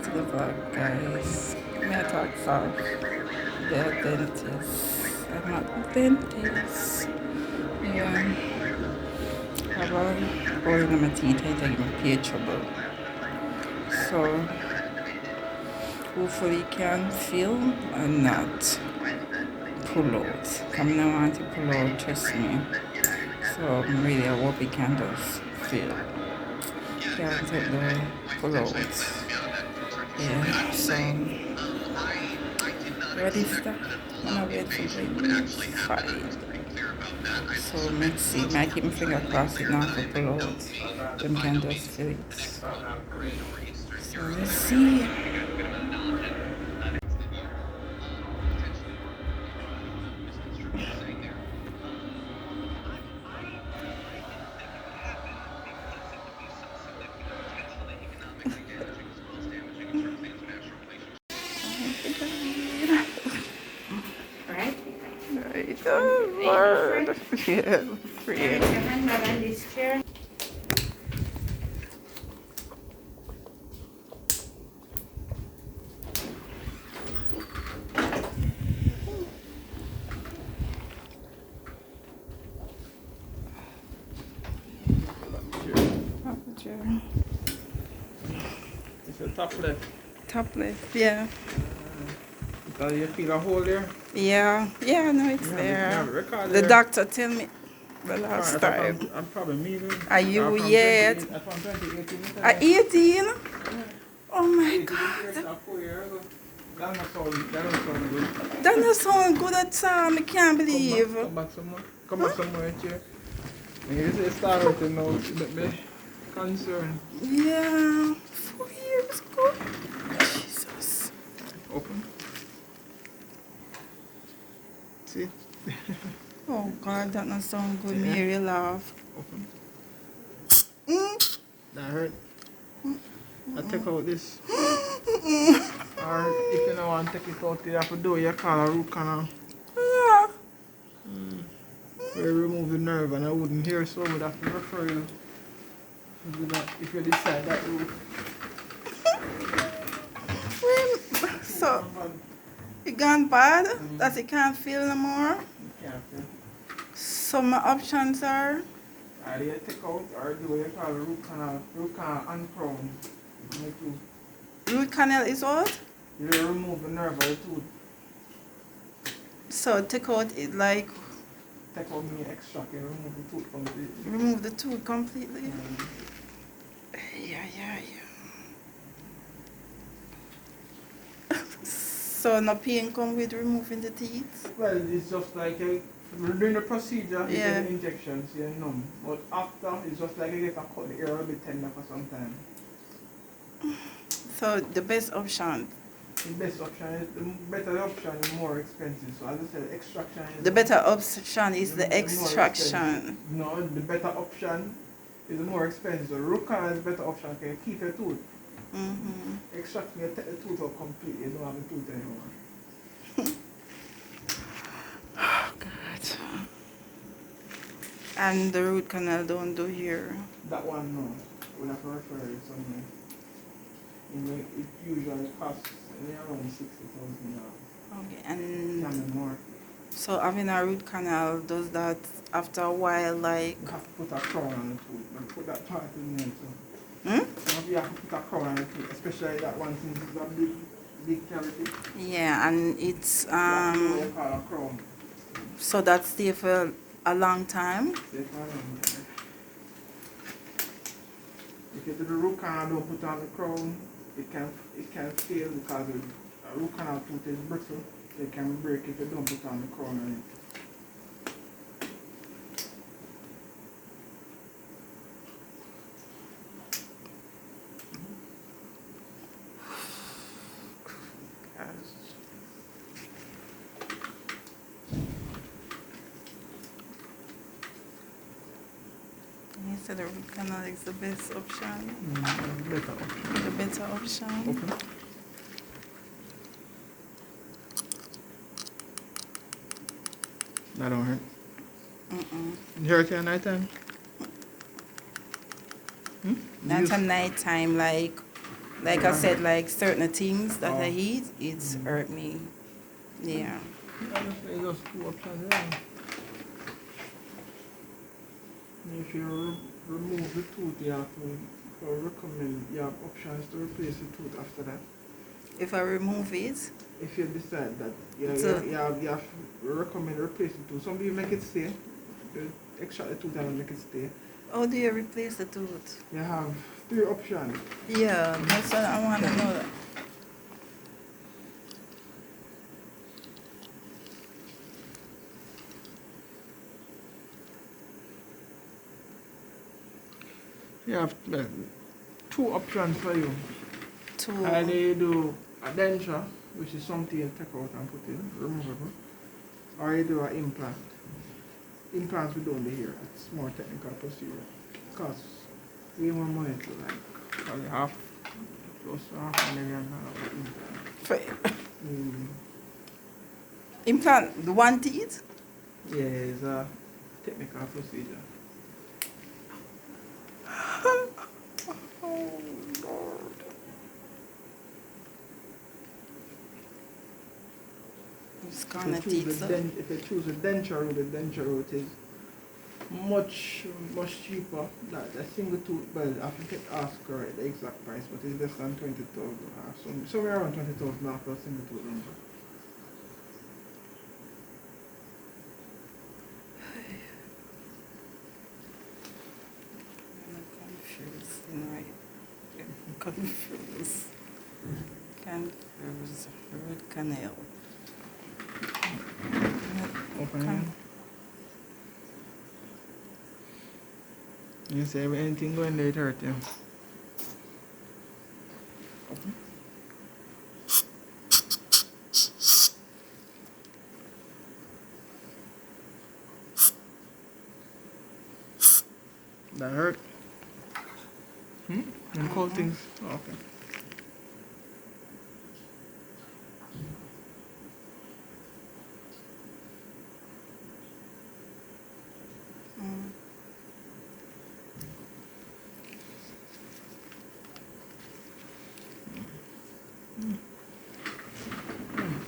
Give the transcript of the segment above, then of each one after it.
to the vlog, guys. May I talk fast? The dentist. I'm at the dentist. Yeah. Have a hole in my teeth. I think my pay trouble. So hopefully can feel and not pull out. Come now want to pull out, trust me. So really I hope it can just feel. Can't take the pull out. Yeah, so ready for that? I'm gonna wait for the 5. So let's see, I keep my finger crossed it now for pull out. Them can just feel it. So let's see. Right? Right, oh, Lord. Yeah, free. Your hand on this chair. It's a top left. Top left, yeah. Because you feel a hole there. Yeah, yeah, no, it's You there. have a record The there. doctor tell me the last time. I'm probably meaning. Are you yet? From 2018. At 18? Yeah. Oh my 18 God. years or 4 years ago. That don't sound good. That doesn't sound good at all. I can't believe. Come back some more. Come back some more, chair. And you say start out to know, it be concerned. Yeah, 4 years ago. Jesus. Open. See? Oh God, that not sound good. Yeah. Mary laugh. Open. Mm. That hurt. I take out this. Or if you don't want to take it out, you have to do, you call a root canal. Yeah. We remove the nerve and I wouldn't hear, so I would have to refer you to do that if you decide that route. So, it gone bad? That it can't feel no more? You can't feel. So my options are? Either you take out or do what you call a root canal uncrown. Root canal is what? You remove the nerve of the tooth. So take out it like Take out me extract and remove the tooth completely. remove the tooth completely? Mm. Yeah. So no pain come with removing the teeth? Well, it's just like during the procedure, you Yeah. get the injections, you're numb. But after, it's just like you get a cut, the ear will be tender for some time. So the best option, The best option is, the better option is more expensive. So as I said, extraction is the better option is the more extraction. expensive. No, the better option is the more expensive. So root canal is the better option. Can you keep your tooth? Mm-hmm. Extraction, you take the tooth out completely. You don't have the tooth anymore. Oh God. And the root canal don't do here. That one, no. We'll have to refer it somewhere. It usually costs around $60,000. Okay, Can and be more. so having a root canal, does that after a while like You have to put a crown on the tooth. You put that part in there too. hmm? So you have to put a crown on the tooth, especially that one since it's a big cavity. Yeah, and it's You have to do what you call a crown. so that stay for a long time. If you do the root canal, don't put on the crown, it can fail because a root canal tooth is brittle. It can break if you don't put on the crown on it. You said the root canal is the best option, Better option. the better option. Open. That don't hurt. You hurt at night time? That's a night time, like Like I said, like certain things that I Oh. eat, it's hurt me. Yeah. There's just two options there. And if you remove the tooth, you have to recommend you have options to replace the tooth after that. If I remove it, If you decide that so you have to recommend replacing the tooth. Some people make it stay. They extract the tooth and make it stay. how do you replace the tooth? You have three options. Yeah, that's what I want to know. That. You have two options for you. To Either you do a denture, which is something you take out and put in, removable, or you do an implant. Implants we don't do here. It's more technical procedure. Costs way more money to like probably close to $500,000 implant. for Mm. implant the one teeth. Yeah, it's a technical procedure. Oh Lord. It's gonna teeth. If you choose a denture route, the denture route is much cheaper. That single tooth, well, I forget ask correct the exact price, but it's less than 20,000. Somewhere around 20,000 for a single tooth denture. I'm confused, right? I'm confused. Confused. Root canal. Open again. You say anything going there, it hurt you. Open. That hurt? And cold things? Oh, okay. Mm.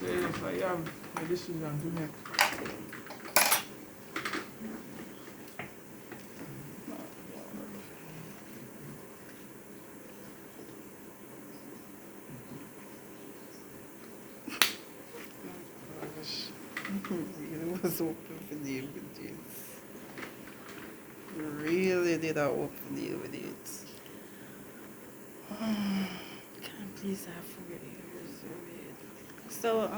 So you have a decision to make. It was open for deal with this. Really did I open deal with it. Can I please have 4 years of it? So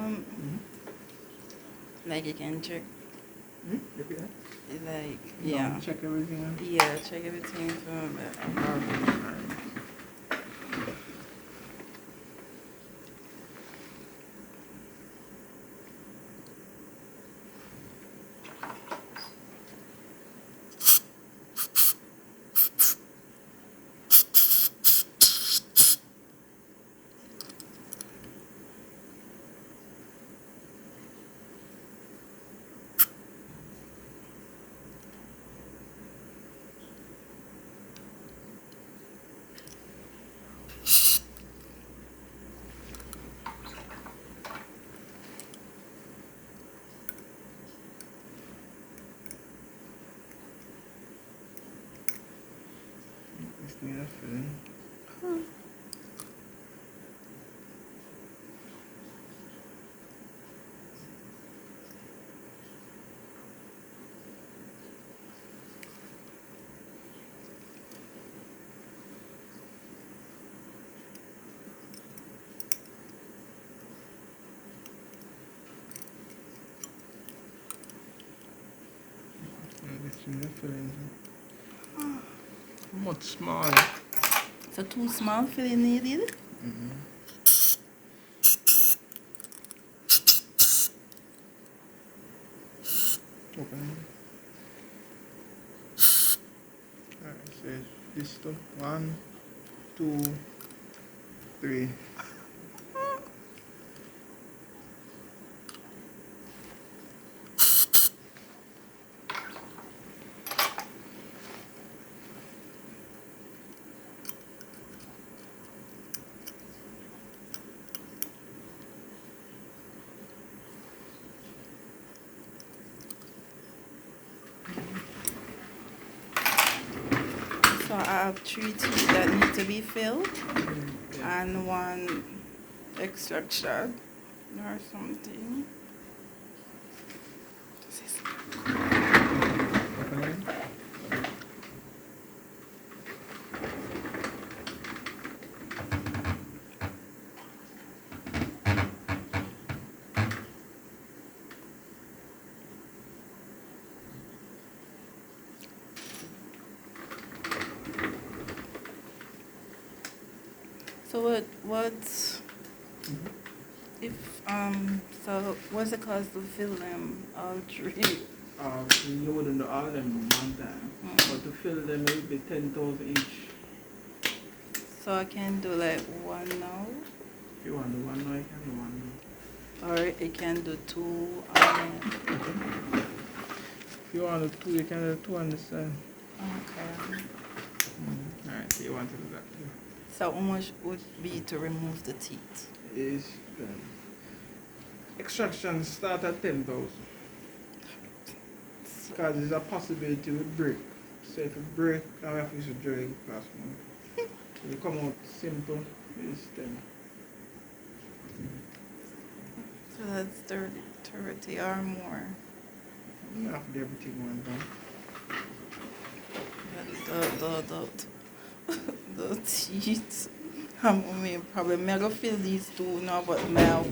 like you can check Repeat that? like No, yeah. check everything out. Yeah, check everything from Just need a filling. Just need a filling. Much smaller. so too small filling needed. Open. Alright, so this two. 1, 2, 3. have 3 teeth that need to be filled Yeah. and 1 extraction or something. This is so what's if so what's the cost to fill them all 3? You wouldn't do all them one time, but to fill them it would be 10,000 each. So I can do like 1 now, If you want to do one now, you can do one now. or I can do 2 If you want to do 2, you can do 2 on the side. okay. Alright, so you want to do that too. So how much would be to remove the teeth? Is extraction start at 10,000. Because there's a possibility with break. So if it break, I have to use a drill class more. If it come out simple, it's 10. So that's 30 or more. You have to do everything one time. The teeth. I mean, probably me I go feel these 2 now, but now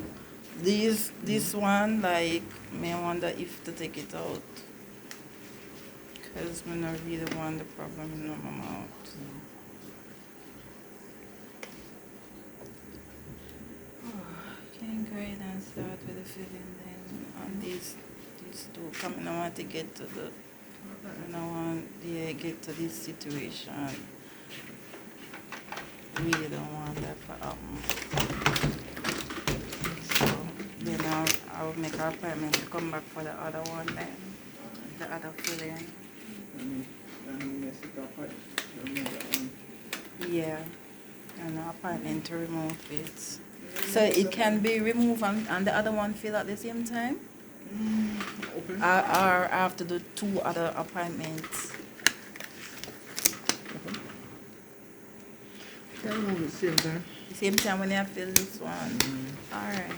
this one, like, me I wonder if to take it out. Because I not really want the problem in my mouth. Can go ahead and start with the filling then on these 2. Coming, I want to get to the, and I want get to this situation. Really don't want that to happen. So then I'll make an appointment to come back for the other one then, the other filling. Yeah, and an appointment to remove it. So it can be removed and the other one fill at the same time? Open. Or I have to do 2 other appointments? Can remove at the same time. Same time when I fill this one? Alright.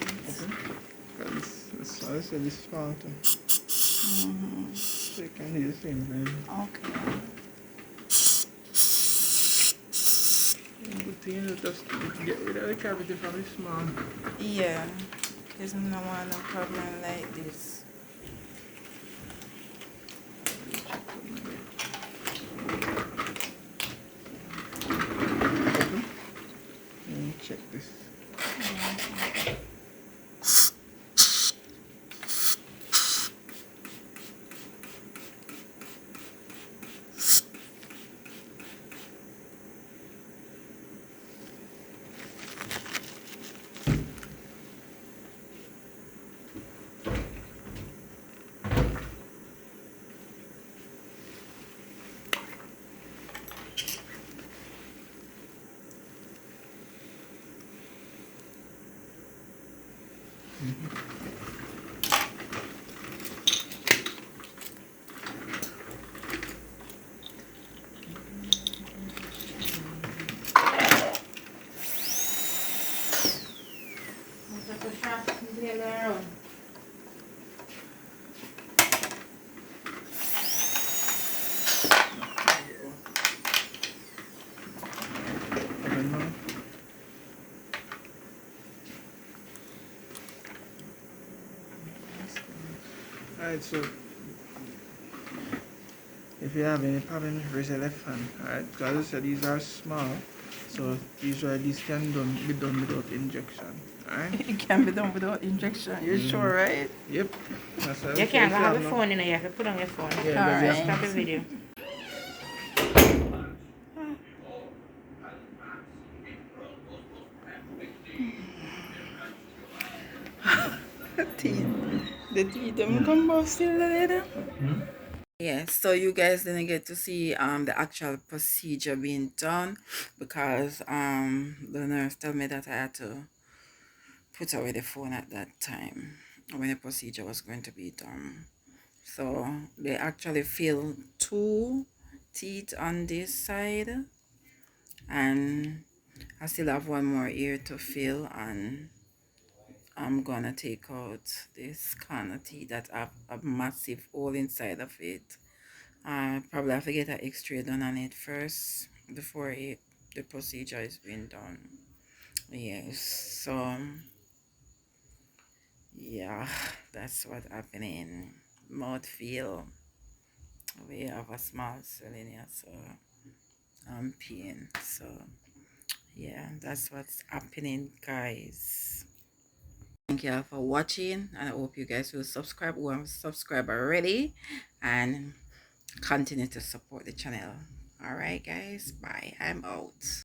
Because this is fountain. So you can do the same thing. Okay. Good thing is just get rid of the cavity from the small. Yeah, because I don't want no problem like this. Check this. Alright, so if you have any problem, raise your left hand. Alright, because I said these are small, so usually these can be done without injection. Alright? It can be done without injection. You're sure, right? Yep. That's what I You can't said. have your phone in there, you have to put on your phone. Yeah, All but you right. have Stop the video. The teeth them come off still later. Yes, so you guys didn't get to see the actual procedure being done because the nurse told me that I had to put away the phone at that time when the procedure was going to be done. So they actually filled 2 teeth on this side, and I still have one more ear to fill, and I'm gonna take out this corner teeth that have a massive hole inside of it. I probably have to get an x-ray done on it first before the procedure is being done. Yes, so yeah, that's what's happening. Mouth feel, we have a small swelling here, so I'm peeing. So yeah, that's what's happening, guys. Thank you all for watching, and I hope you guys will subscribe who are subscribed already, and continue to support the channel. All right, guys, bye. I'm out.